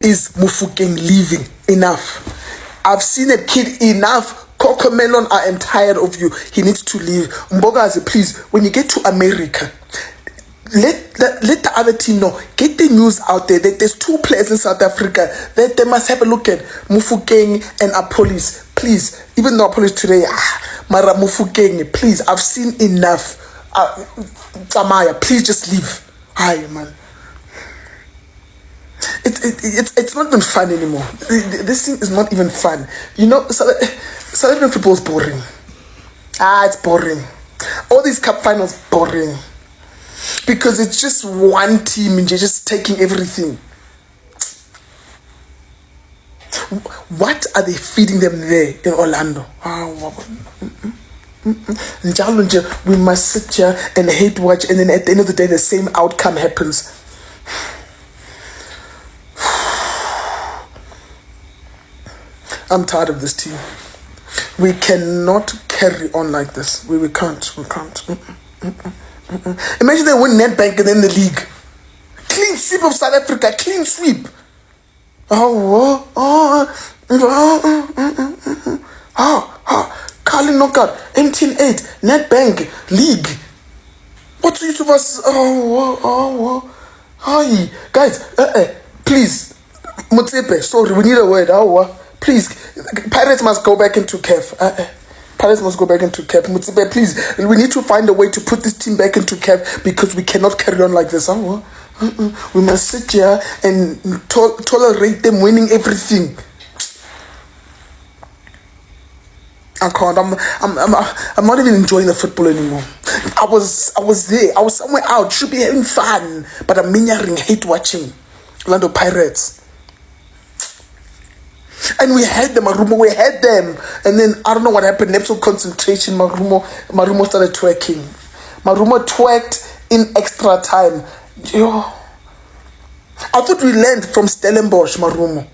is Mufokeng leaving. Enough. I've seen a kid enough. Cocomelon, I am tired of you. He needs to leave. Mbogazi, please, when you get to America, let the other team know. Get the news out there that there's 2 players in South Africa that they must have a look at. Mufokeng and Apolis. Please, even though Apolis today, Mara Mufokeng, please, I've seen enough. Tamaya, please just leave. Hi, man. It's not even fun anymore. This thing is not even fun. You know, South African football is boring. It's boring. All these cup finals boring. Because it's just one team and you're just taking everything. What are they feeding them there in Orlando? We must sit here and hate watch, and then at the end of the day the same outcome happens. I'm tired of this team. We cannot carry on like this. We can't. Imagine they win Nedbank and then the league. Clean sweep of South Africa. Clean sweep. Carlin knockout. MTN 8. Nedbank. League. What's the use of us? Hi. Guys, please. Motsepe, sorry, we need a word. Please, Pirates must go back into CAF. Pirates must go back into CAF. Motsepe, please, we need to find a way to put this team back into CAF because we cannot carry on like this. We must sit here and tolerate them winning everything. I can't. I'm not even enjoying the football anymore. I was there. I was somewhere out. Should be having fun, but I'm minyering, hate watching Orlando Pirates. And we had them, Marumo. We had them, and then I don't know what happened. Nepso concentration. Marumo started twerking. Marumo twerked in extra time. Yo, I thought we learned from Stellenbosch, Marumo.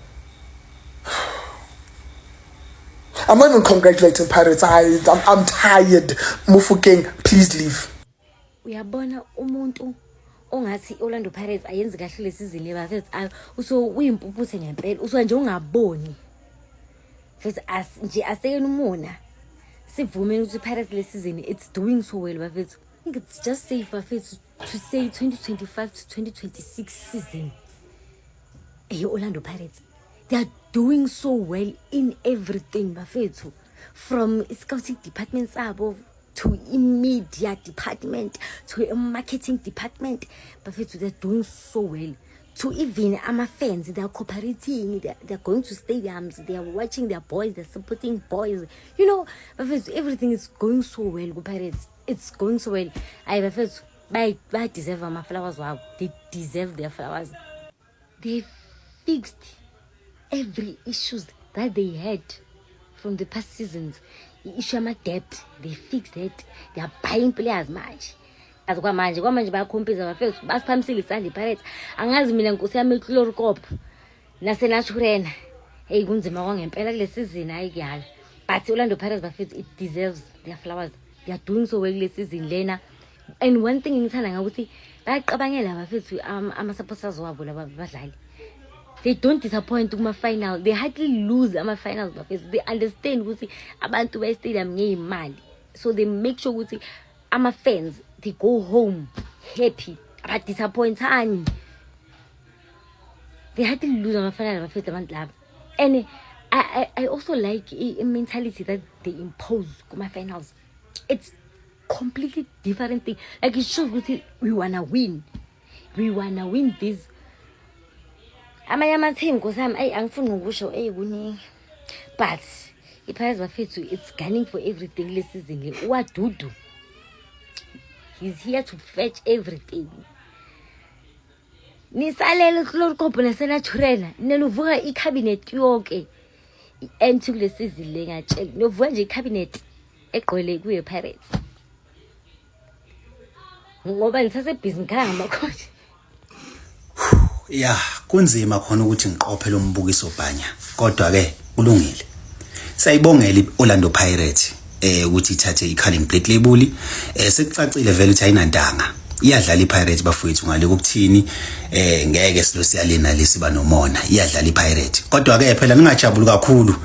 I'm not even congratulating Pirates. I'm tired. Mufokeng, please leave. Uyabona umuntu ongathi Orlando Pirates ayenzi kahle lesizini lebafethu uso uyimpuputhe ngempela uso nje ungaboni futhi nje asekena umona sivumeni ukuthi Pirates lesizini it's doing so well bafethu. I think it's just safe bafethu to say 2025 to 2026 season Orlando Pirates, they are doing so well in everything bafethu, from scouting departments to media department to a marketing department bafethu. They're doing so well. To even fans, they are cooperating, they're going to stadiums, they are watching their boys, they're supporting boys, you know bafethu, everything is going so well. Pirates, it's going so well. I bafethu they deserve my flowers. Wow, they deserve their flowers. They fixed every issues that they had from the past seasons. Issue of debt, they fixed it. They are buying players much. As kwamanje bayacompete bafethu basiphamisile the Pirates. Angazi mina nkosi yami iChlorokop naseNaturena kunzima kwangempela kule season hayi kuyala, but Orlando Pirates bafethu it deserves their flowers. They are doing so well this season lena. And one thing ngithanda ngakuthi bayaqabangela bafethu ama-supporters wabo laba badlali. They don't disappoint kuma final. They hardly lose ama finals bafethu. They understand ukuthi abantu be stadium ngeyimali, so they make sure ukuthi ama fans they go home happy, but disappointani. They hardly lose ama final bafethu abantu laba. And I also like a mentality that they impose kuma finals. It's completely different thing. Like it shows ukuthi we wanna win this. Amanye ama-team nkosami angifuni ngokusho kuningi, but iPirates bafethu it's gunning for everything this season le. Uwadudu, he's here to fetch everything. Nisalele uChlorokop naseNaturena neluvuka icabinet yonke i-end kule season le ngatshela novuka nje icabinet egqwele kuye Pirates ngoba ngisasebhizi ngikhala ngamacoach. Ya kunzima khona ukuthi ngiqophe lo mbukiso bhanya, kodwa ke kulungile. Sayibongela iOrlando Pirates ukuthi ithathe iCulling Black Label. Sekucacile vele ukuthi ayinandanga. iyadlala iPirates bafowethu ngale kokuthini ngeke silosiyalina lesiba nomona iyadlala iPirates kodwa ke phela ningajabuli kakhulu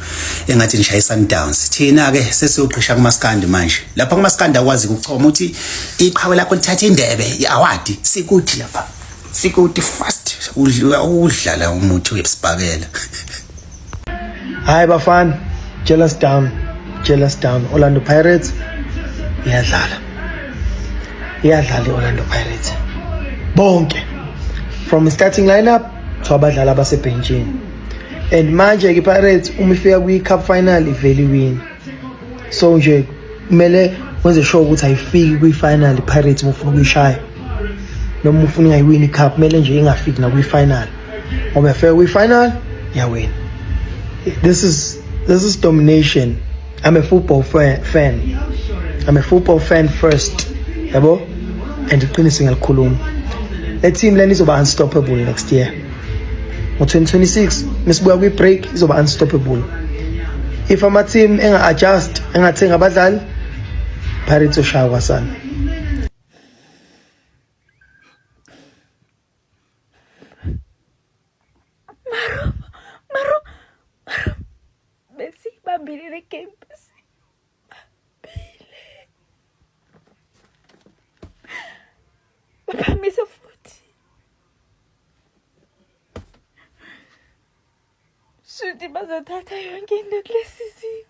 engathi nishaya iSundowns thina ke sesiyoqisha kuMaskandi manje lapha kuMaskandi akwazi ukuchoma uthi iqhawe lakho lithatha indebe iaward sikuthi lapha sikuthi fast udlala umuthi websibakela. Hi bafana, jealous down Orlando Pirates iyadlala Orlando Pirates bonke from the starting lineup to abadlali abasebenchini and manje ke Pirates uma ifika kwi-cup final iveli win so nje kumele wenze sure ukuthi ayifiki kwi-final iPirates uma ufuna ukuyishaya noma ufuna ungayiwini icup kumele nje ingafiki na kwi-final ngoba ifika kwi-final iyawina. This is domination. I'm a football fan. I'm a football fan first. Yabo? And iqiniso ngiyalikhuluma. Le team leni izoba unstoppable next year. Ngo-2026 mesibuya kwi-break izoba unstoppable. If ama team enga-adjust, engathenga abadlali, Pirates oshaya kwasana. Besibambile le game. Baphamisa futhi. Shuthi bazothatha yonke into kule season.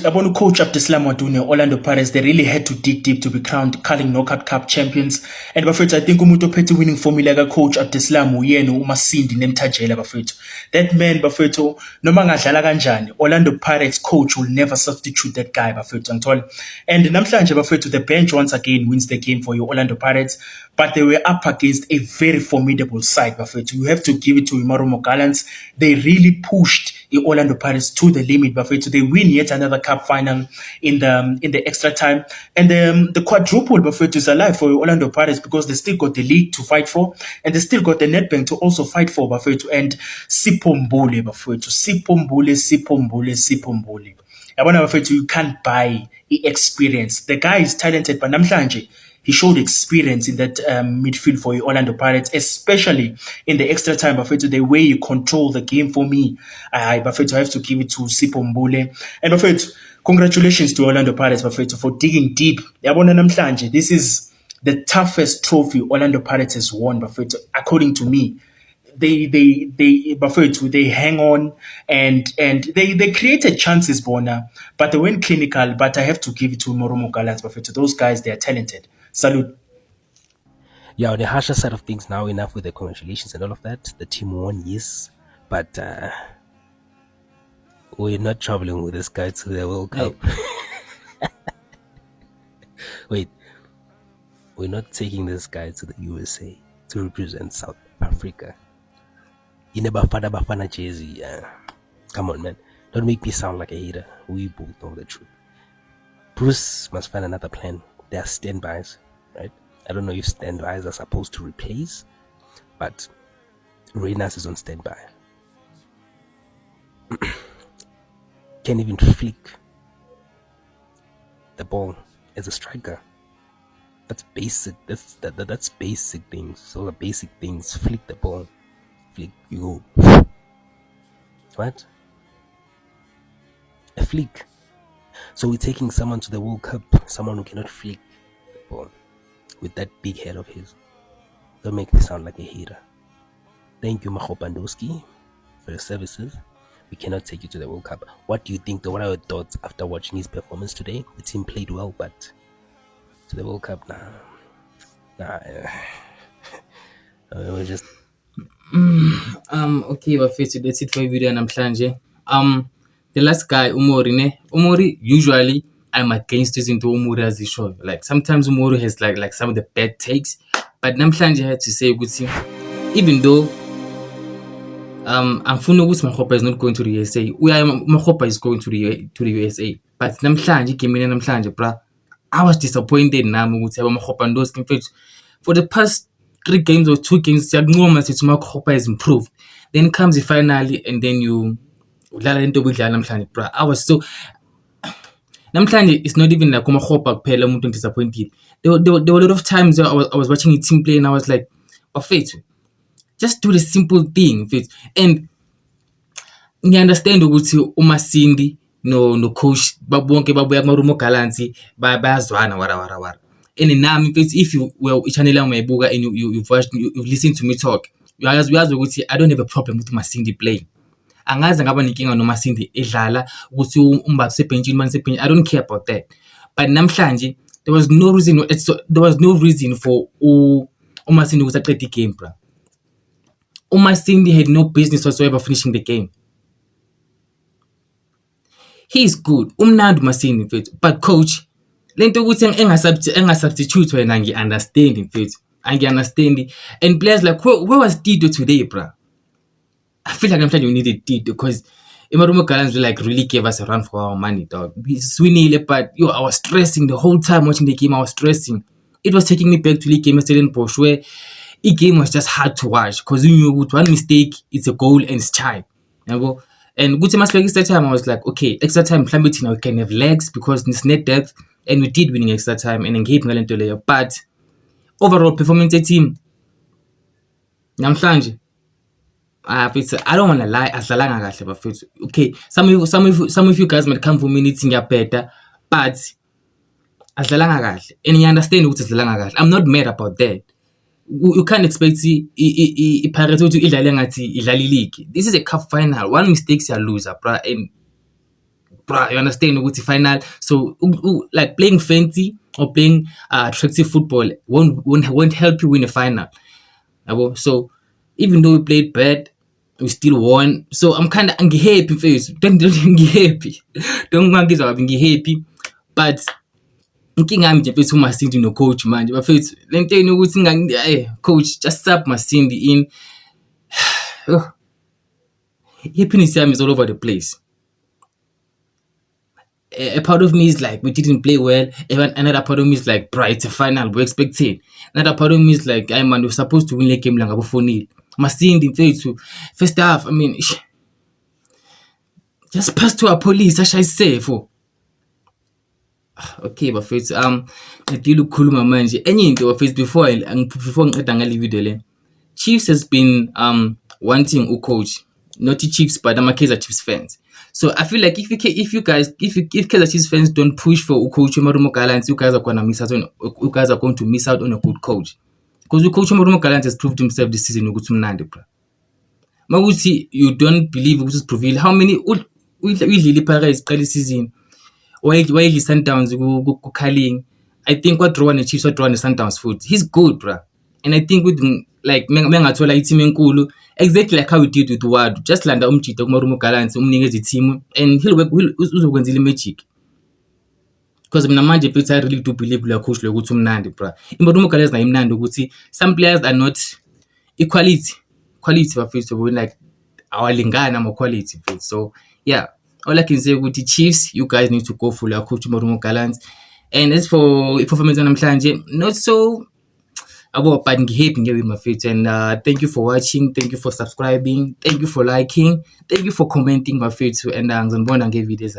About coach Abdeslam Wadune, Orlando Pirates, they really had to dig deep to be crowned Carling Knockout Cup champions. And bafethu, I think umuntu ophethe winning formula ka coach Abdeslam uyena uMasindi nemthajela bafethu. That man bafethu, noma ngadlala kanjani, Orlando Pirates coach will never substitute that guy bafethu ngithola. And namhlanje bafethu, the bench once again wins the game for you Orlando Pirates, but they were up against a very formidable side bafethu. You have to give it to Marumo Gallants. They really pushed the Orlando Pirates to the limit bafethu. They win yet another cup final in the extra time, and the quadruple bafethu is alive for Orlando Pirates because they still got the league to fight for, and they still got the Nedbank to also fight for bafethu. And Sipombule bafethu, Sipombule. Yabona bafethu, you can't buy the experience. The guy is talented, but namhlanje he showed experience in that midfield for Orlando Pirates, especially in the extra time. Bafethu, the way you control the game for me, Bafethu, I have to give it to Sipombule. And Bafethu, congratulations to Orlando Pirates, Bafethu, for digging deep. Yabona namhlanje, this is the toughest trophy Orlando Pirates has won, Bafethu, according to me. Bafethu, they hang on and they created chances, Bona, but they weren't clinical. But I have to give it to Marumo Gallants, Bafethu. Those guys, they are talented. Salute. Yeah, on the harsher side of things now, enough with the congratulations and all of that. The team won, yes, but we're not traveling with this guy to the World Cup. Wait, we're not taking this guy to the USA to represent South Africa. In a Bafana jersey. Come on, man. Don't make me sound like a hater. We both know the truth. Bruce must find another plan. There are standbys, right? I don't know if standbys are supposed to replace, but Reynas is on standby. Can't even flick the ball as a striker. That's basic. That's basic things. Those are basic things. Flick the ball. Flick, you go. What? A flick. So we're taking someone to the World Cup, someone who cannot flick the ball with that big head of his. Don't make me sound like a hater. Thank you, Macho Pandowski, for your services. We cannot take you to the World Cup. What do you think, though? What are your thoughts after watching his performance today? The team played well, but to the World Cup, we're just... Okay, bafethu, that's it for video namhlanje. The last guy, Umori, usually I'm against this into Umori as he show. Like sometimes Umori has like some of the bad takes, but namhlanje I had to say even though I'm Makgopa is not going to the USA. Makgopa is going to the USA. but namhlanje igame namhlanje bra, I was disappointed nami ukuthi amahopa ndoski mfethu for the past 3 games or 2 games siyakunqoma sithi amahopa has improved, then comes the finale and then you udlala lento obudlala namhlanje bra. I was so namhlanje it's not even like amahopa kuphela umuntu disappointed. There were a lot of times I was watching a team play and I was like, bafethu, just do the simple thing mfethu. And ngiunderstand ukuthi uMasindi no coach babonke babuya kuMarumo Gallants bayazwana wara. And nami mfethu, if you well ichannel yami uyayibuka and you've watched, you've listened to me talk, uyazi ukuthi I don't have a problem with Masindi playing. Angaze ngaba nenkinga noMasindi edlala ukuthi umbathu sebenchini manje sebenchini, I don't care about that. But namhlanje there was no reason for uMasindi ukuthi aqede igame bra. uMasindi had no business whatsoever finishing the game. He's good. Umnandi uMasindi mfethu. But coach, lento ukuthi engasubstitute wena ngi-understand mfethu. Angi-understand. And players like, where was Tito today, bro? I feel like we needed Tito because Marumo Gallants really gave us a run for our money, dog. We swinile, but I was stressing the whole time watching the game. I was stressing. It was taking me back to the game at Stellenbosch where the game was just hard to watch because you knew with one mistake, it's a goal and it's tied. You know? And good like extra time, I was like, okay, extra time, now we can have legs because it's net depth, and we did winning extra time and engage into layer. But overall performance of the team, namhlanje, I don't want to lie, asidlalanga kahle bafethu. Okay, some of you guys might come for me needing your better, but asidlalanga kahle. And you understand ukuthi asidlalanga kahle. I'm not mad about that. You can't expect Pirates to idlale ngathi idlala league. This is a cup final. One mistake you lose, bra. And bra, you understand ukuthi final. So like playing fancy or playing attractive football won't help you win a final. So even though we played bad, we still won. So I'm kind of happy face. Don't happy. Don't happy. But inkinga yami nje mfethu uMasindi no coach manje bafethu lento yini ukuthi coach just sub Masindi in. Happiness yami is all over the place. A part of me is like, we didn't play well. Another part of me is like, bro, it's a final, we're expecting. Another part of me is like, hey man, we're supposed to win the game lang abo 4-0. Masindi mfethu first half, I mean, just pass to our police, as I say for. Okay, bafethu ngidila ukukhuluma manje enye into bafethu before ngiqeda ngale video le. Chiefs has been wanting a coach, not Chiefs but Kaizer Chiefs fans. So I feel like if Kaizer Chiefs fans don't push for a coach Marumo Gallants, you guys are going to miss out on a good coach. Because the coach Marumo Gallants has proved himself this season ukuthi mnandi bro. Makuthi you don't believe ukuthi Proville how many udlile Pirates qala season. Why he Sundowns ku-Carling. I think what draw the Chiefs, what draw the Sundowns foot. He's good, bro. And I think with like mengathola team enkulu exactly like how we did with Ward. Just landa umjito kuMarumo Gallants umnikeze team and uzokwenza magic. Because mina manje I really do believe la coach lo ukuthi umnandi, bro. iMarumo Gallants na imnandi ukuthi some players are not quality bafethu like awalingana ama quality. So yeah. All I can say with the Chiefs, you guys need to go for your coach Marumo Gallants. And as for performance namhlanje, not so about but happy with my faith. And thank you for watching, thank you for subscribing, thank you for liking, thank you for commenting my faith. And ngizonibona nge videos.